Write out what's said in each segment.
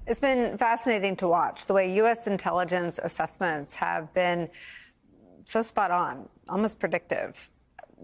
It's been fascinating to watch the way U.S. intelligence assessments have been so spot on, almost predictive,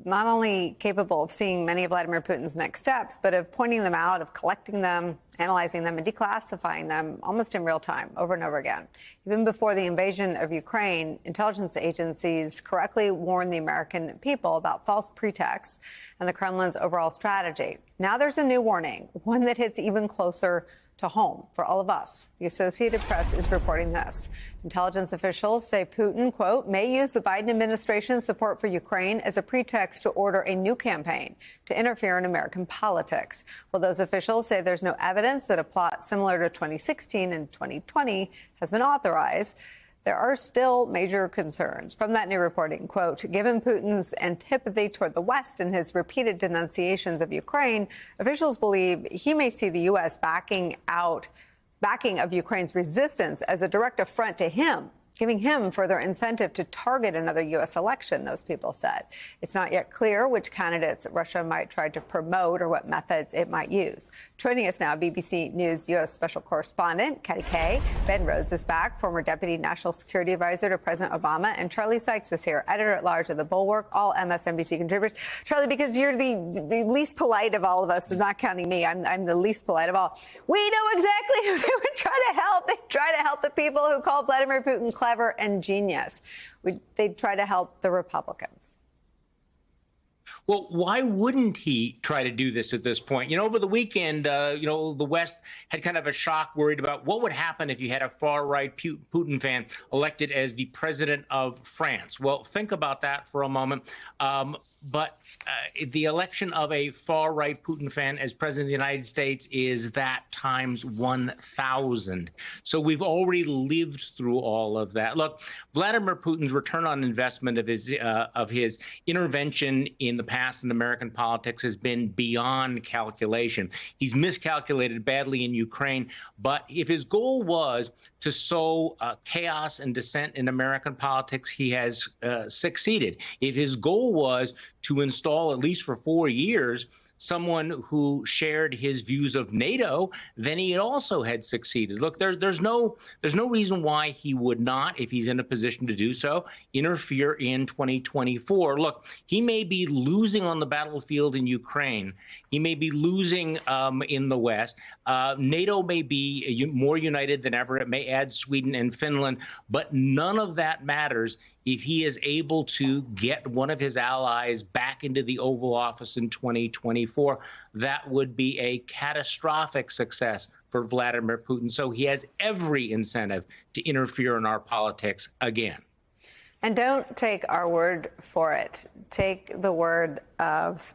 not only capable of seeing many of Vladimir Putin's next steps, but of pointing them out, of collecting them, analyzing them, and declassifying them almost in real time, over and over again. Even before the invasion of Ukraine, intelligence agencies correctly warned the American people about false pretexts and the Kremlin's overall strategy. Now there's a new warning, one that hits even closer to home for all of us. The Associated Press is reporting this. Intelligence officials say Putin, quote, may use the Biden administration's support for Ukraine as a pretext to order a new campaign to interfere in American politics. Well, those officials say there's no evidence that a plot similar to 2016 and 2020 has been authorized. There are still major concerns from that new reporting. Quote, given Putin's antipathy toward the West and his repeated denunciations of Ukraine, officials believe he may see the U.S. backing of Ukraine's resistance as a direct affront to him, giving him further incentive to target another U.S. election, those people said. It's not yet clear which candidates Russia might try to promote or what methods it might use. Joining us now, BBC News U.S. Special Correspondent Katty Kay. Ben Rhodes is back, former Deputy National Security Advisor to President Obama. And Charlie Sykes is here, Editor-at-Large of The Bulwark, all MSNBC contributors. Charlie, because you're the least polite of all of us, not counting me, I'm the least polite of all. We know exactly who they were trying to help. They try to help the people who called Vladimir Putin clever and genius. They try to help the Republicans. Well, why wouldn't he try to do this at this point? You know, over the weekend, the West had kind of a shock, worried about what would happen if you had a far-right Putin fan elected as the president of France. Well, think about that for a moment. But the election of a far-right Putin fan as president of the United States is that times 1,000. So we've already lived through all of that. Look, Vladimir Putin's return on investment of his intervention in the past in American politics has been beyond calculation. He's miscalculated badly in Ukraine. But if his goal was to sow chaos and dissent in American politics, he has succeeded. If his goal was to install, at least for 4 years, someone who shared his views of NATO, then he also had succeeded. Look, there's no reason why he would not, if he's in a position to do so, interfere in 2024. Look, he may be losing on the battlefield in Ukraine. He may be losing in the West. NATO may be more united than ever. It may add Sweden and Finland, but none of that matters if he is able to get one of his allies back into the Oval Office in 2024. That would be a catastrophic success for Vladimir Putin. So he has every incentive to interfere in our politics again. And don't take our word for it. Take the word of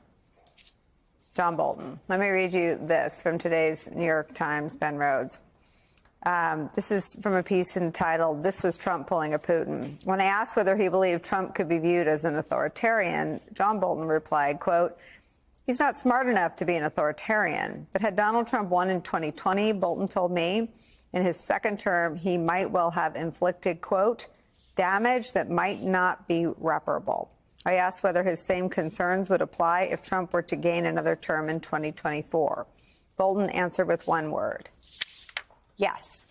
John Bolton. Let me read you this from today's New York Times, Ben Rhodes. This is from a piece entitled, "This Was Trump Pulling a Putin." When I asked whether he believed Trump could be viewed as an authoritarian, John Bolton replied, quote, "He's not smart enough to be an authoritarian. But had Donald Trump won in 2020, Bolton told me, in his second term, he might well have inflicted, quote, damage that might not be reparable." I asked whether his same concerns would apply if Trump were to gain another term in 2024. Bolton answered with one word. Yes.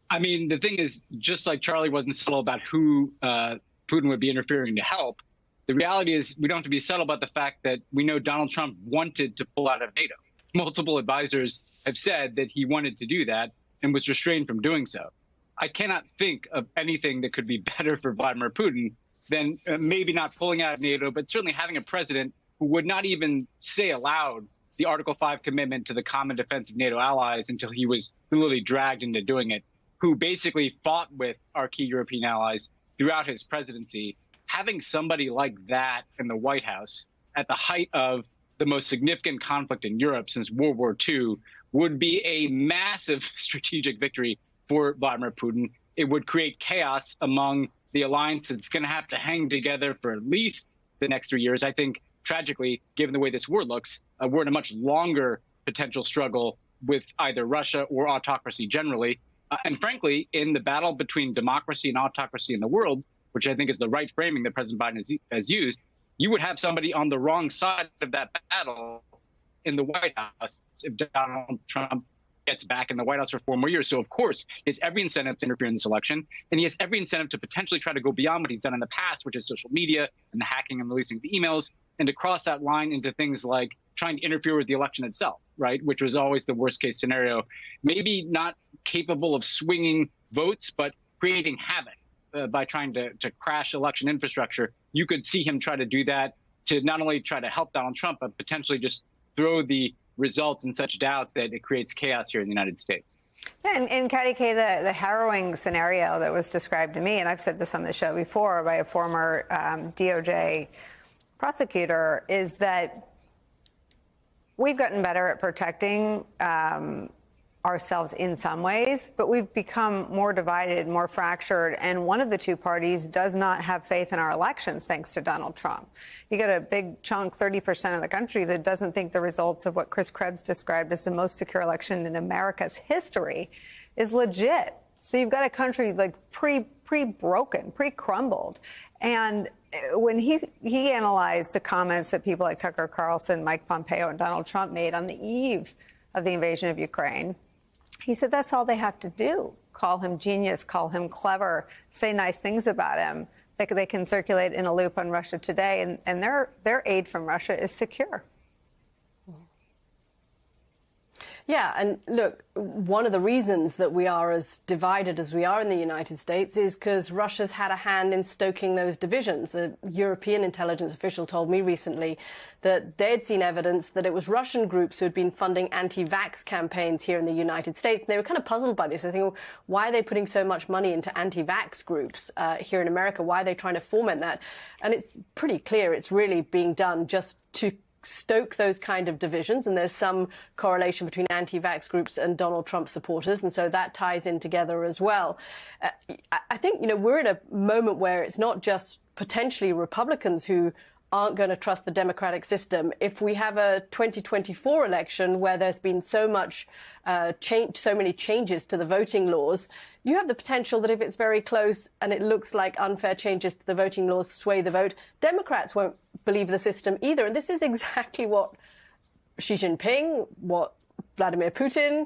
I mean, the thing is, just like Charlie wasn't subtle about who Putin would be interfering to help, the reality is we don't have to be subtle about the fact that we know Donald Trump wanted to pull out of NATO. Multiple advisors have said that he wanted to do that and was restrained from doing so. I cannot think of anything that could be better for Vladimir Putin than maybe not pulling out of NATO, but certainly having a president who would not even say aloud the Article 5 commitment to the common defense of NATO allies until he was literally dragged into doing it, who basically fought with our key European allies throughout his presidency. Having somebody like that in the White House at the height of the most significant conflict in Europe since World War II would be a massive strategic victory for Vladimir Putin. It would create chaos among the alliance that's going to have to hang together for at least the next 3 years. I think, tragically, given the way this war looks, we're in a much longer potential struggle with either Russia or autocracy generally. And frankly, in the battle between democracy and autocracy in the world, which I think is the right framing that President Biden has used, you would have somebody on the wrong side of that battle in the White House if Donald Trump gets back in the White House for 4 more years. So, of course, he has every incentive to interfere in this election, and he has every incentive to potentially try to go beyond what he's done in the past, which is social media and the hacking and releasing the emails, and to cross that line into things like trying to interfere with the election itself, right, which was always the worst-case scenario. Maybe not capable of swinging votes, but creating havoc by trying to crash election infrastructure. You could see him try to do that to not only try to help Donald Trump, but potentially just throw the results in such doubt that it creates chaos here in the United States. Yeah, and Katty Kay, the harrowing scenario that was described to me, and I've said this on the show before by a former DOJ prosecutor, is that we've gotten better at protecting ourselves in some ways, but we've become more divided, more fractured, and one of the two parties does not have faith in our elections thanks to Donald Trump. You got a big chunk, 30% of the country, that doesn't think the results of what Chris Krebs described as the most secure election in America's history is legit. So you've got a country like pre-broken, pre-crumbled. And when he analyzed the comments that people like Tucker Carlson, Mike Pompeo, and Donald Trump made on the eve of the invasion of Ukraine, he said that's all they have to do. Call him genius, call him clever, say nice things about him. They can circulate in a loop on Russia Today, and their aid from Russia is secure. Yeah, and look, one of the reasons that we are as divided as we are in the United States is because Russia's had a hand in stoking those divisions. A European intelligence official told me recently that they'd seen evidence that it was Russian groups who had been funding anti-vax campaigns here in the United States. And they were kind of puzzled by this. They think, well, why are they putting so much money into anti-vax groups here in America? Why are they trying to foment that? And it's pretty clear it's really being done just to stoke those kind of divisions, and there's some correlation between anti-vax groups and Donald Trump supporters, and so that ties in together as well. I think, we're in a moment where it's not just potentially Republicans who aren't going to trust the democratic system. If we have a 2024 election where there's been so much change, so many changes to the voting laws, you have the potential that if it's very close and it looks like unfair changes to the voting laws sway the vote, Democrats won't believe the system either. And this is exactly what Xi Jinping, what Vladimir Putin,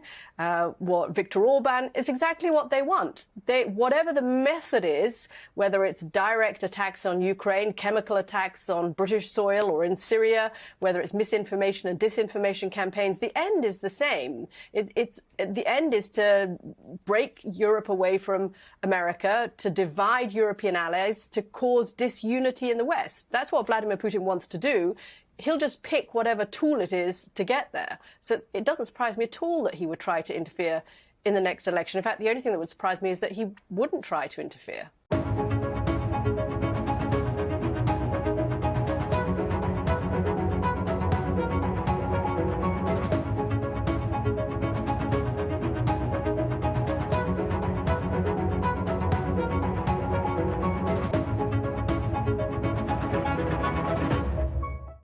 what Viktor Orban, it's exactly what they want. Whatever the method is, whether it's direct attacks on Ukraine, chemical attacks on British soil or in Syria, whether it's misinformation and disinformation campaigns, the end is the same. The end is to break Europe away from America, to divide European allies, to cause disunity in the West. That's what Vladimir Putin wants to do. He'll just pick whatever tool it is to get there. So it doesn't surprise me at all that he would try to interfere in the next election. In fact, the only thing that would surprise me is that he wouldn't try to interfere.